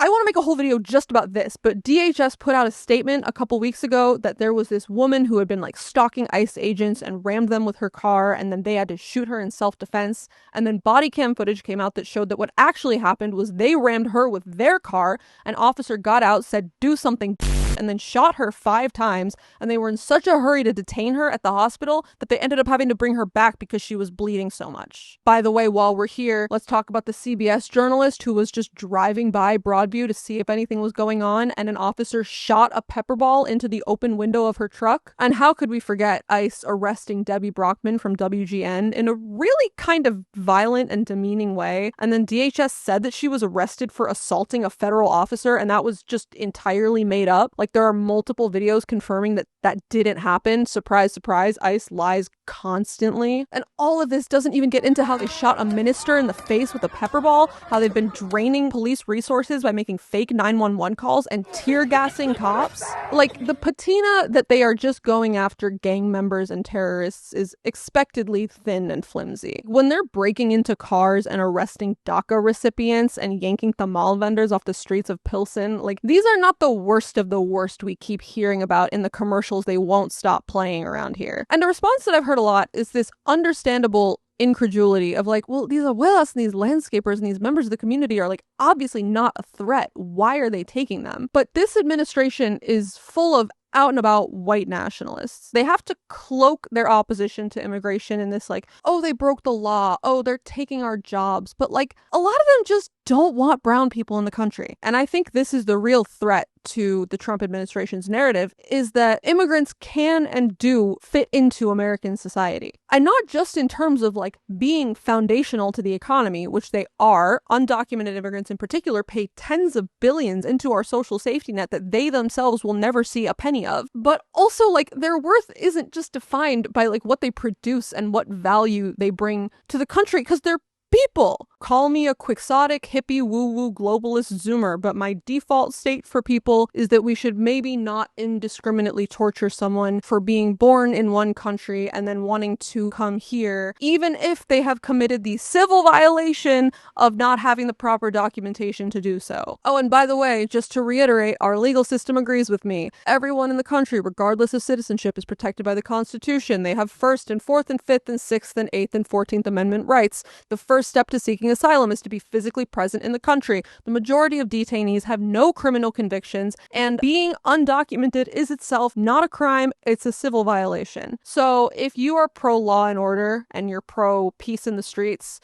I want to make a whole video just about this, but DHS put out a statement a couple weeks ago that there was this woman who had been like stalking ICE agents and rammed them with her car, and then they had to shoot her in self-defense. And then body cam footage came out that showed that what actually happened was they rammed her with their car. An officer got out, said, "Do something," and then shot her 5 times, and they were in such a hurry to detain her at the hospital that they ended up having to bring her back because she was bleeding so much. By the way, while we're here, let's talk about the CBS journalist who was just driving by Broadview to see if anything was going on, and an officer shot a pepper ball into the open window of her truck. And how could we forget ICE arresting Debbie Brockman from WGN in a really kind of violent and demeaning way, and then DHS said that she was arrested for assaulting a federal officer, and that was just entirely made up. Like, there are multiple videos confirming that that didn't happen. Surprise, surprise, ICE lies constantly. And all of this doesn't even get into how they shot a minister in the face with a pepper ball, how they've been draining police resources by making fake 911 calls and tear gassing cops. Like, the patina that they are just going after gang members and terrorists is expectedly thin and flimsy. When they're breaking into cars and arresting DACA recipients and yanking tamal vendors off the streets of Pilsen, like, these are not the worst of the worst we keep hearing about in the commercials they won't stop playing around here. And a response that I've heard a lot is this understandable incredulity of like, well, these abuelas and these landscapers and these members of the community are like obviously not a threat. Why are they taking them? But this administration is full of out and about white nationalists. They have to cloak their opposition to immigration in this like, oh, they broke the law. Oh, they're taking our jobs. But like, a lot of them just don't want brown people in the country. And I think this is the real threat to the Trump administration's narrative, is that immigrants can and do fit into American society. And not just in terms of like being foundational to the economy, which they are. Undocumented immigrants in particular pay tens of billions into our social safety net that they themselves will never see a penny of. But also, like, their worth isn't just defined by like what they produce and what value they bring to the country, because they're people. Call me a quixotic, hippie, woo-woo, globalist zoomer, but my default state for people is that we should maybe not indiscriminately torture someone for being born in one country and then wanting to come here, even if they have committed the civil violation of not having the proper documentation to do so. Oh, and by the way, just to reiterate, our legal system agrees with me. Everyone in the country, regardless of citizenship, is protected by the Constitution. They have First and Fourth and Fifth and Sixth and Eighth and 14th Amendment rights. The first step to seeking asylum is to be physically present in the country. The majority of detainees have no criminal convictions, and being undocumented is itself not a crime, it's a civil violation. So if you are pro law and order and you're pro peace in the streets,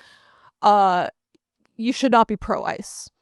you should not be pro ICE.